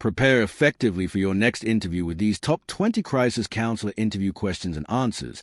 Prepare effectively for your next interview with these top 20 crisis counselor interview questions and answers,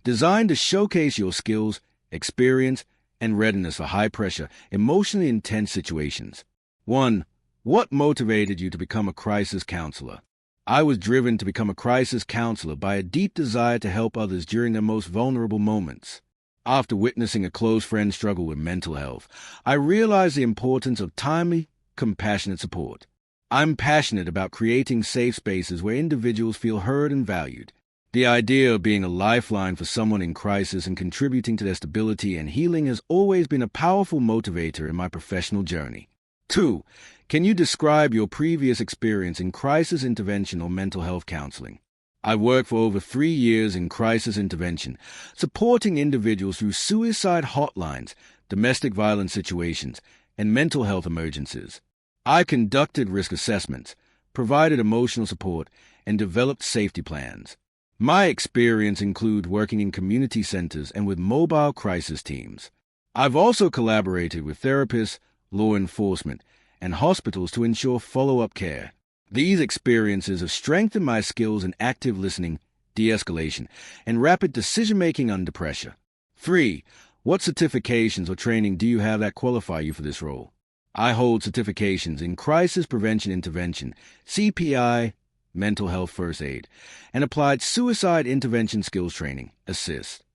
designed to showcase your skills, experience, and readiness for high-pressure, emotionally intense situations. 1. What motivated you to become a crisis counselor? I was driven to become a crisis counselor by a deep desire to help others during their most vulnerable moments. After witnessing a close friend struggle with mental health, I realized the importance of timely, compassionate support. I'm passionate about creating safe spaces where individuals feel heard and valued. The idea of being a lifeline for someone in crisis and contributing to their stability and healing has always been a powerful motivator in my professional journey. 2. Can you describe your previous experience in crisis intervention or mental health counseling? I've worked for over 3 years in crisis intervention, supporting individuals through suicide hotlines, domestic violence situations, and mental health emergencies. I conducted risk assessments, provided emotional support, and developed safety plans. My experience includes working in community centers and with mobile crisis teams. I've also collaborated with therapists, law enforcement, and hospitals to ensure follow-up care. These experiences have strengthened my skills in active listening, de-escalation, and rapid decision-making under pressure. 3. What certifications or training do you have that qualify you for this role? I hold certifications in Crisis Prevention Intervention, CPI, Mental Health First Aid, and Applied Suicide Intervention Skills Training, ASSIST.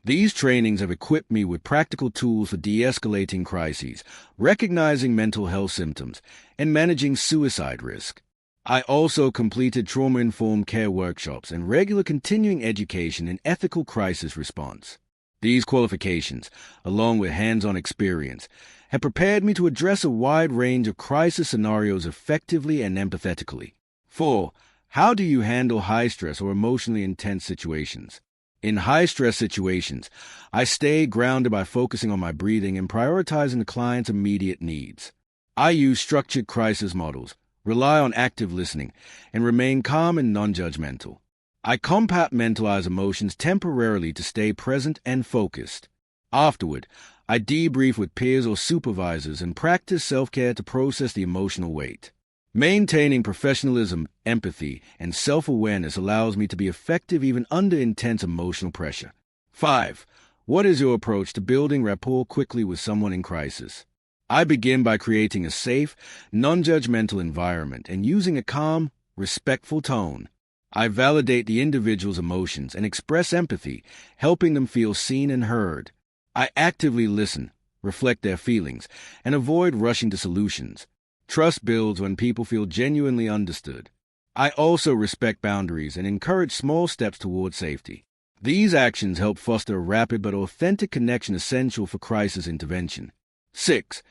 These trainings have equipped me with practical tools for de-escalating crises, recognizing mental health symptoms, and managing suicide risk. I also completed trauma-informed care workshops and regular continuing education in ethical crisis response. These qualifications, along with hands-on experience, have prepared me to address a wide range of crisis scenarios effectively and empathetically. 4. How do you handle high-stress or emotionally intense situations? In high-stress situations, I stay grounded by focusing on my breathing and prioritizing the client's immediate needs. I use structured crisis models, rely on active listening, and remain calm and non-judgmental. I compartmentalize emotions temporarily to stay present and focused. Afterward, I debrief with peers or supervisors and practice self-care to process the emotional weight. Maintaining professionalism, empathy, and self-awareness allows me to be effective even under intense emotional pressure. 5. What is your approach to building rapport quickly with someone in crisis? I begin by creating a safe, non-judgmental environment and using a calm, respectful tone. I validate the individual's emotions and express empathy, helping them feel seen and heard. I actively listen, reflect their feelings, and avoid rushing to solutions. Trust builds when people feel genuinely understood. I also respect boundaries and encourage small steps toward safety. These actions help foster a rapid but authentic connection essential for crisis intervention. 6.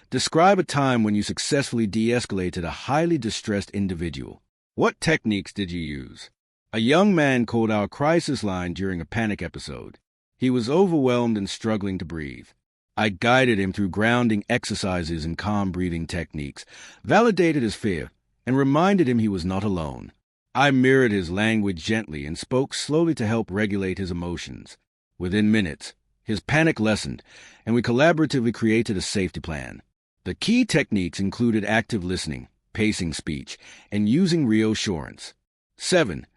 Describe a time when you successfully de-escalated a highly distressed individual. What techniques did you use? A young man called our crisis line during a panic episode. He was overwhelmed and struggling to breathe. I guided him through grounding exercises and calm breathing techniques, validated his fear, and reminded him he was not alone. I mirrored his language gently and spoke slowly to help regulate his emotions. Within minutes, his panic lessened, and we collaboratively created a safety plan. The key techniques included active listening, pacing speech, and using reassurance. 7.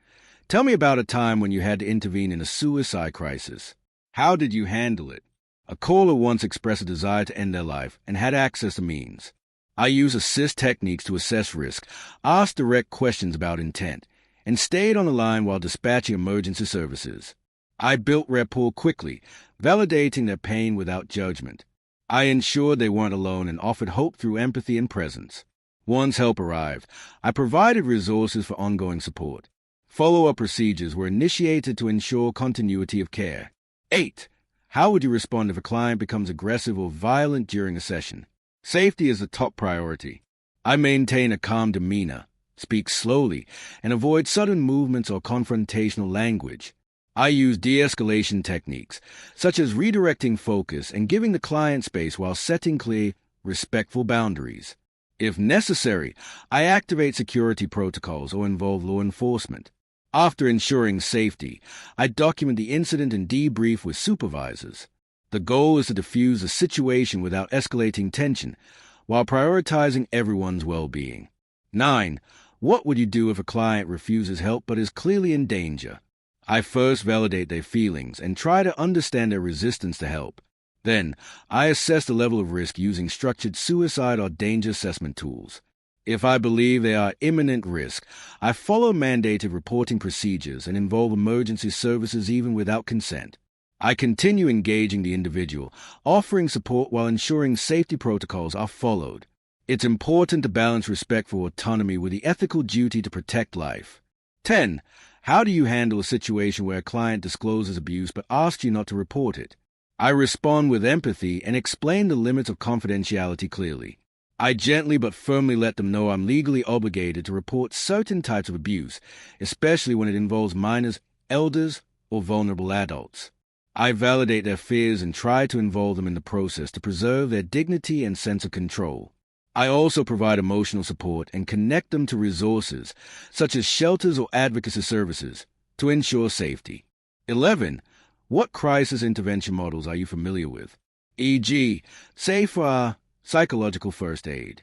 Tell me about a time when you had to intervene in a suicide crisis. How did you handle it? A caller once expressed a desire to end their life and had access to means. I use assist techniques to assess risk, asked direct questions about intent, and stayed on the line while dispatching emergency services. I built rapport quickly, validating their pain without judgment. I ensured they weren't alone and offered hope through empathy and presence. Once help arrived, I provided resources for ongoing support. Follow-up procedures were initiated to ensure continuity of care. 8. How would you respond if a client becomes aggressive or violent during a session? Safety is the top priority. I maintain a calm demeanor, speak slowly, and avoid sudden movements or confrontational language. I use de-escalation techniques, such as redirecting focus and giving the client space while setting clear, respectful boundaries. If necessary, I activate security protocols or involve law enforcement. After ensuring safety, I document the incident and debrief with supervisors. The goal is to diffuse the situation without escalating tension, while prioritizing everyone's well-being. 9. What would you do if a client refuses help but is clearly in danger? I first validate their feelings and try to understand their resistance to help. Then, I assess the level of risk using structured suicide or danger assessment tools. If I believe they are imminent risk, I follow mandated reporting procedures and involve emergency services even without consent. I continue engaging the individual, offering support while ensuring safety protocols are followed. It's important to balance respect for autonomy with the ethical duty to protect life. 10. How do you handle a situation where a client discloses abuse but asks you not to report it? I respond with empathy and explain the limits of confidentiality clearly. I gently but firmly let them know I'm legally obligated to report certain types of abuse, especially when it involves minors, elders, or vulnerable adults. I validate their fears and try to involve them in the process to preserve their dignity and sense of control. I also provide emotional support and connect them to resources, such as shelters or advocacy services, to ensure safety. 11. What crisis intervention models are you familiar with? E.g., say for our psychological first aid.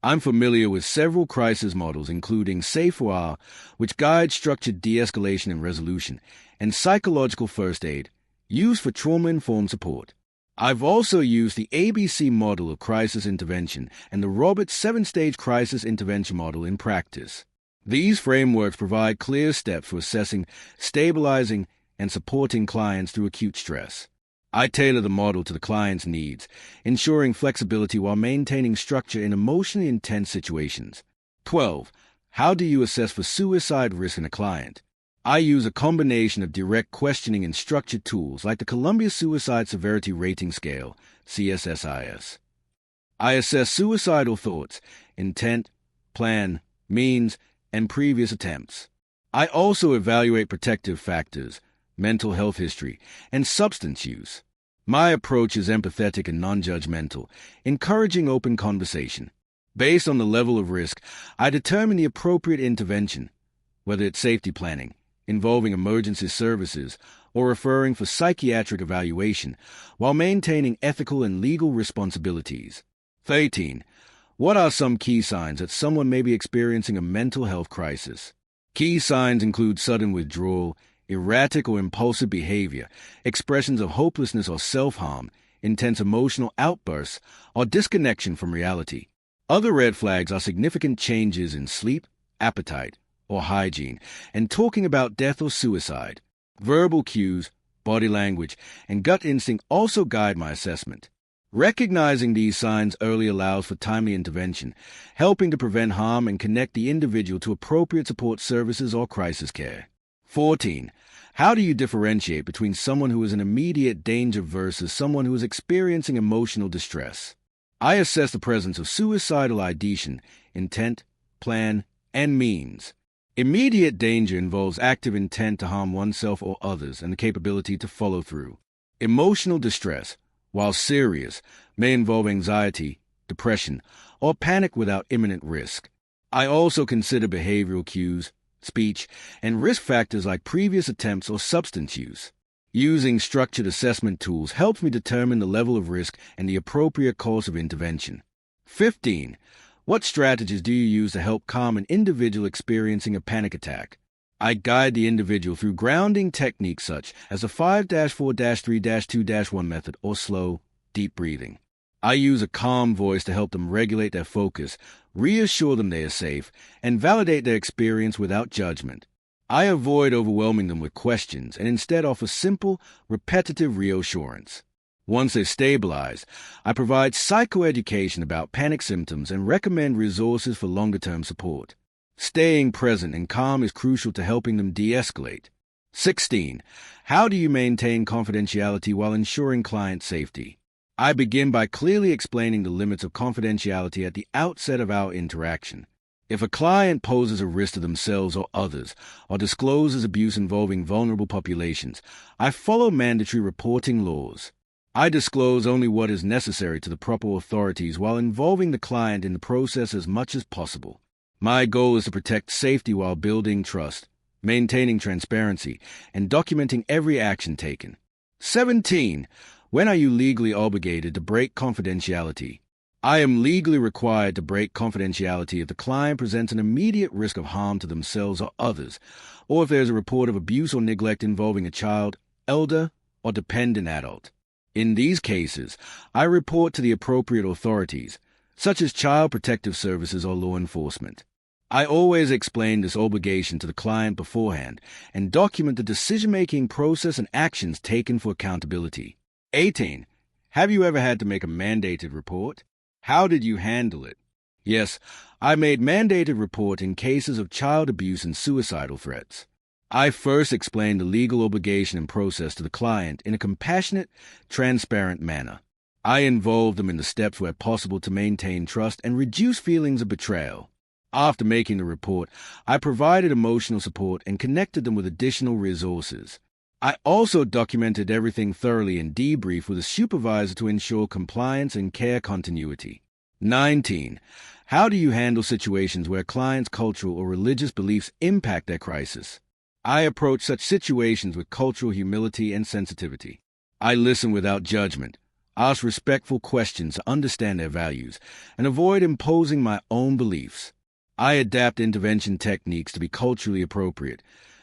I'm familiar with several crisis models, including SAFER, which guides structured de-escalation and resolution, and psychological first aid, used for trauma-informed support. I've also used the ABC model of crisis intervention and the Roberts 7-stage crisis intervention model in practice. These frameworks provide clear steps for assessing, stabilizing, and supporting clients through acute stress. I tailor the model to the client's needs, ensuring flexibility while maintaining structure in emotionally intense situations. 12. How do you assess for suicide risk in a client? I use a combination of direct questioning and structured tools like the Columbia Suicide Severity Rating Scale, CSSIS. I assess suicidal thoughts, intent, plan, means, and previous attempts. I also evaluate protective factors, mental health history, and substance use. My approach is empathetic and non-judgmental, encouraging open conversation. Based on the level of risk, I determine the appropriate intervention, whether it's safety planning, involving emergency services, or referring for psychiatric evaluation, while maintaining ethical and legal responsibilities. 13. What are some key signs that someone may be experiencing a mental health crisis? Key signs include sudden withdrawal, erratic or impulsive behavior, expressions of hopelessness or self-harm, intense emotional outbursts, or disconnection from reality. Other red flags are significant changes in sleep, appetite, or hygiene, and talking about death or suicide. Verbal cues, body language, and gut instinct also guide my assessment. Recognizing these signs early allows for timely intervention, helping to prevent harm and connect the individual to appropriate support services or crisis care. 14. How do you differentiate between someone who is in immediate danger versus someone who is experiencing emotional distress? I assess the presence of suicidal ideation, intent, plan, and means. Immediate danger involves active intent to harm oneself or others and the capability to follow through. Emotional distress, while serious, may involve anxiety, depression, or panic without imminent risk. I also consider behavioral cues, speech, and risk factors like previous attempts or substance use. Using structured assessment tools helps me determine the level of risk and the appropriate course of intervention. 15. What strategies do you use to help calm an individual experiencing a panic attack? I guide the individual through grounding techniques such as the 5-4-3-2-1 method or slow, deep breathing. I use a calm voice to help them regulate their focus, reassure them they are safe, and validate their experience without judgment. I avoid overwhelming them with questions and instead offer simple, repetitive reassurance. Once they've stabilized, I provide psychoeducation about panic symptoms and recommend resources for longer-term support. Staying present and calm is crucial to helping them de-escalate. 16. How do you maintain confidentiality while ensuring client safety? I begin by clearly explaining the limits of confidentiality at the outset of our interaction. If a client poses a risk to themselves or others, or discloses abuse involving vulnerable populations, I follow mandatory reporting laws. I disclose only what is necessary to the proper authorities while involving the client in the process as much as possible. My goal is to protect safety while building trust, maintaining transparency, and documenting every action taken. 17. When are you legally obligated to break confidentiality? I am legally required to break confidentiality if the client presents an immediate risk of harm to themselves or others, or if there is a report of abuse or neglect involving a child, elder, or dependent adult. In these cases, I report to the appropriate authorities, such as Child Protective Services or law enforcement. I always explain this obligation to the client beforehand and document the decision-making process and actions taken for accountability. 18. Have you ever had to make a mandated report? How did you handle it? Yes, I made mandated report in cases of child abuse and suicidal threats. I first explained the legal obligation and process to the client in a compassionate, transparent manner. I involved them in the steps where possible to maintain trust and reduce feelings of betrayal. After making the report, I provided emotional support and connected them with additional resources. I also documented everything thoroughly and debriefed with a supervisor to ensure compliance and care continuity. 19. How do you handle situations where clients' cultural or religious beliefs impact their crisis? I approach such situations with cultural humility and sensitivity. I listen without judgment, ask respectful questions to understand their values, and avoid imposing my own beliefs. I adapt intervention techniques to be culturally appropriate,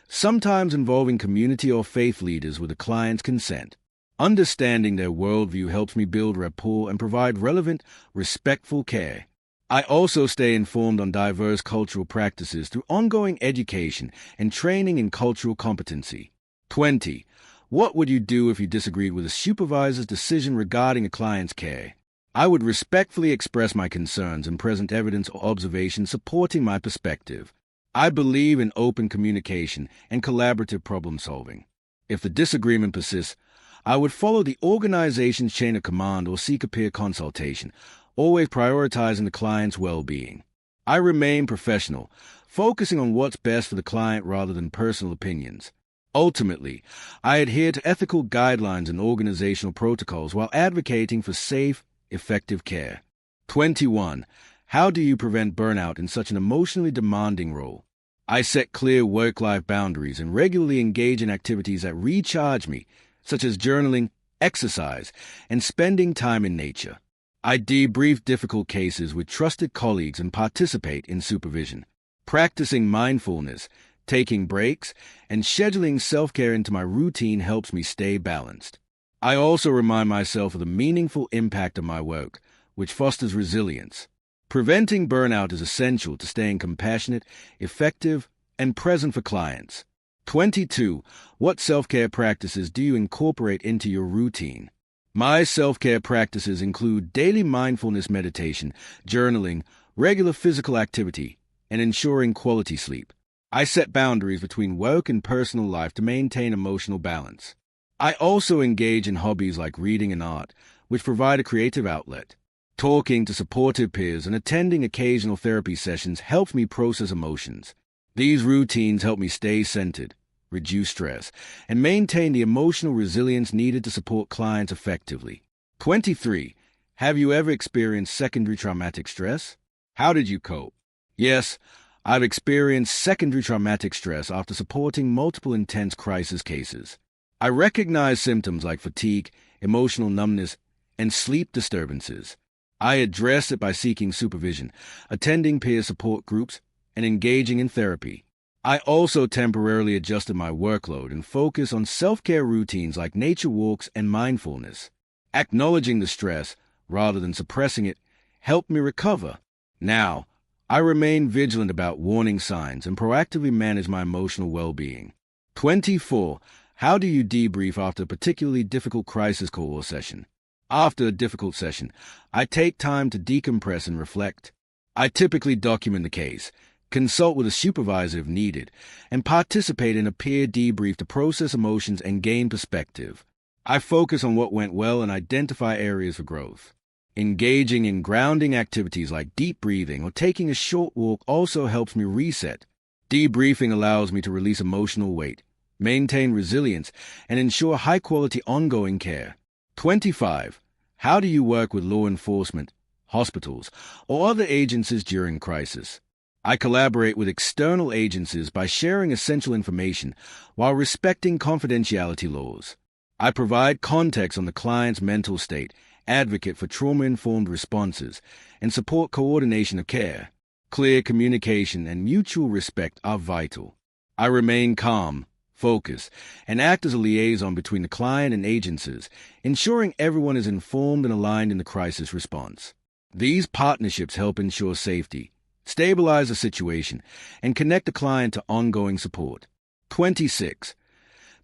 sometimes involving community or faith leaders with the client's consent. Understanding their worldview helps me build rapport and provide relevant, respectful care. I also stay informed on diverse cultural practices through ongoing education and training in cultural competency. 20. What would you do if you disagreed with a supervisor's decision regarding a client's care? I would respectfully express my concerns and present evidence or observation supporting my perspective. I believe in open communication and collaborative problem-solving. If the disagreement persists, I would follow the organization's chain of command or seek a peer consultation, always prioritizing the client's well-being. I remain professional, focusing on what's best for the client rather than personal opinions. Ultimately, I adhere to ethical guidelines and organizational protocols while advocating for safe, effective care. 21. How do you prevent burnout in such an emotionally demanding role? I set clear work-life boundaries and regularly engage in activities that recharge me, such as journaling, exercise, and spending time in nature. I debrief difficult cases with trusted colleagues and participate in supervision. Practicing mindfulness, taking breaks, and scheduling self-care into my routine helps me stay balanced. I also remind myself of the meaningful impact of my work, which fosters resilience. Preventing burnout is essential to staying compassionate, effective, and present for clients. 22. What self-care practices do you incorporate into your routine? My self-care practices include daily mindfulness meditation, journaling, regular physical activity, and ensuring quality sleep. I set boundaries between work and personal life to maintain emotional balance. I also engage in hobbies like reading and art, which provide a creative outlet. Talking to supportive peers and attending occasional therapy sessions helps me process emotions. These routines help me stay centered, reduce stress, and maintain the emotional resilience needed to support clients effectively. 23. Have you ever experienced secondary traumatic stress? How did you cope? Yes, I've experienced secondary traumatic stress after supporting multiple intense crisis cases. I recognize symptoms like fatigue, emotional numbness, and sleep disturbances. I address it by seeking supervision, attending peer support groups, and engaging in therapy. I also temporarily adjusted my workload and focus on self-care routines like nature walks and mindfulness. Acknowledging the stress, rather than suppressing it, helped me recover. Now, I remain vigilant about warning signs and proactively manage my emotional well-being. 24. How do you debrief after a particularly difficult crisis call or session? After a difficult session, I take time to decompress and reflect. I typically document the case, consult with a supervisor if needed, and participate in a peer debrief to process emotions and gain perspective. I focus on what went well and identify areas for growth. Engaging in grounding activities like deep breathing or taking a short walk also helps me reset. Debriefing allows me to release emotional weight, maintain resilience, and ensure high-quality ongoing care. 25. How do you work with law enforcement, hospitals, or other agencies during crisis? I collaborate with external agencies by sharing essential information while respecting confidentiality laws. I provide context on the client's mental state advocate for trauma-informed responses, and support coordination of care. Clear communication and mutual respect are vital. I remain calm, focus, and act as a liaison between the client and agencies, ensuring everyone is informed and aligned in the crisis response. These partnerships help ensure safety, stabilize the situation, and connect the client to ongoing support. 26.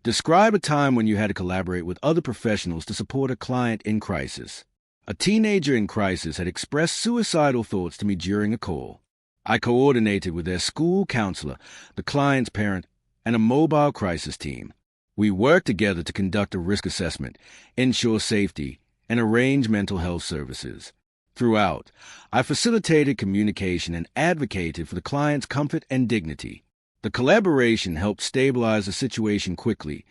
Describe a time when you had to collaborate with other professionals to support a client in crisis. A teenager in crisis had expressed suicidal thoughts to me during a call. I coordinated with their school counselor, the client's parent, and a mobile crisis team. We worked together to conduct a risk assessment, ensure safety, and arrange mental health services. Throughout, I facilitated communication and advocated for the client's comfort and dignity. The collaboration helped stabilize the situation quickly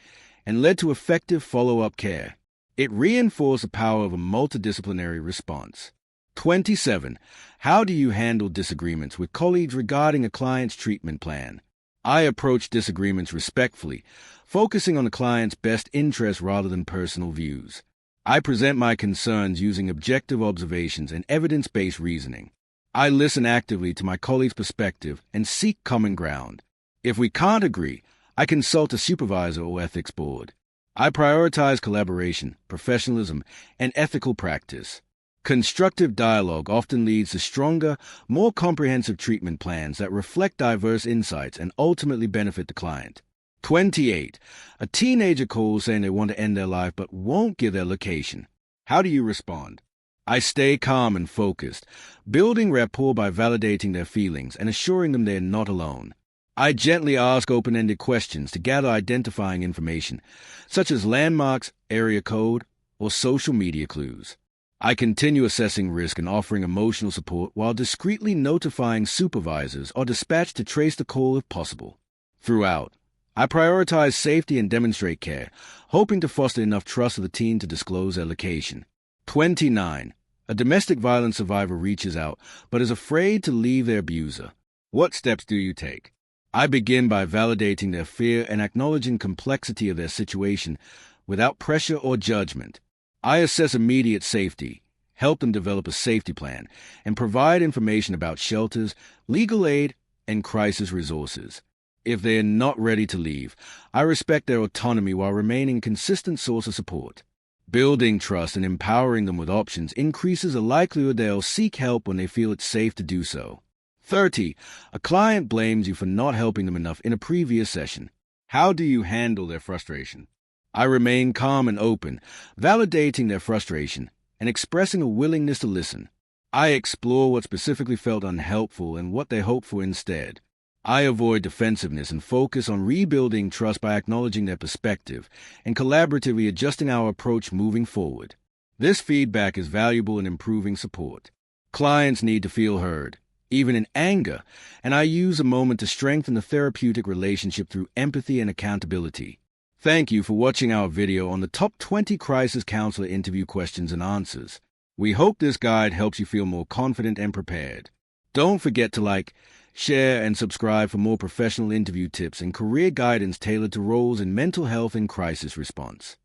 and led to effective follow-up care. It reinforced the power of a multidisciplinary response. 27. How do you handle disagreements with colleagues regarding a client's treatment plan? I approach disagreements respectfully, focusing on the client's best interest rather than personal views. I present my concerns using objective observations and evidence-based reasoning. I listen actively to my colleague's perspective and seek common ground. If we can't agree, I consult a supervisor or ethics board. I prioritize collaboration, professionalism, and ethical practice. Constructive dialogue often leads to stronger, more comprehensive treatment plans that reflect diverse insights and ultimately benefit the client. 28. A teenager calls saying they want to end their life but won't give their location. How do you respond? I stay calm and focused, building rapport by validating their feelings and assuring them they are not alone. I gently ask open-ended questions to gather identifying information, such as landmarks, area code, or social media clues. I continue assessing risk and offering emotional support while discreetly notifying supervisors or dispatch to trace the call if possible. Throughout, I prioritize safety and demonstrate care, hoping to foster enough trust of the teen to disclose their location. 29. A domestic violence survivor reaches out but is afraid to leave their abuser. What steps do you take? I begin by validating their fear and acknowledging complexity of their situation without pressure or judgment. I assess immediate safety, help them develop a safety plan, and provide information about shelters, legal aid, and crisis resources. If they are not ready to leave, I respect their autonomy while remaining a consistent source of support. Building trust and empowering them with options increases the likelihood they'll seek help when they feel it's safe to do so. 30. A client blames you for not helping them enough in a previous session. How do you handle their frustration? I remain calm and open, validating their frustration and expressing a willingness to listen. I explore what specifically felt unhelpful and what they hope for instead. I avoid defensiveness and focus on rebuilding trust by acknowledging their perspective and collaboratively adjusting our approach moving forward. This feedback is valuable in improving support. Clients need to feel heard, even in anger, and I use a moment to strengthen the therapeutic relationship through empathy and accountability. Thank you for watching our video on the top 20 crisis counselor interview questions and answers. We hope this guide helps you feel more confident and prepared. Don't forget to like, share, and subscribe for more professional interview tips and career guidance tailored to roles in mental health and crisis response.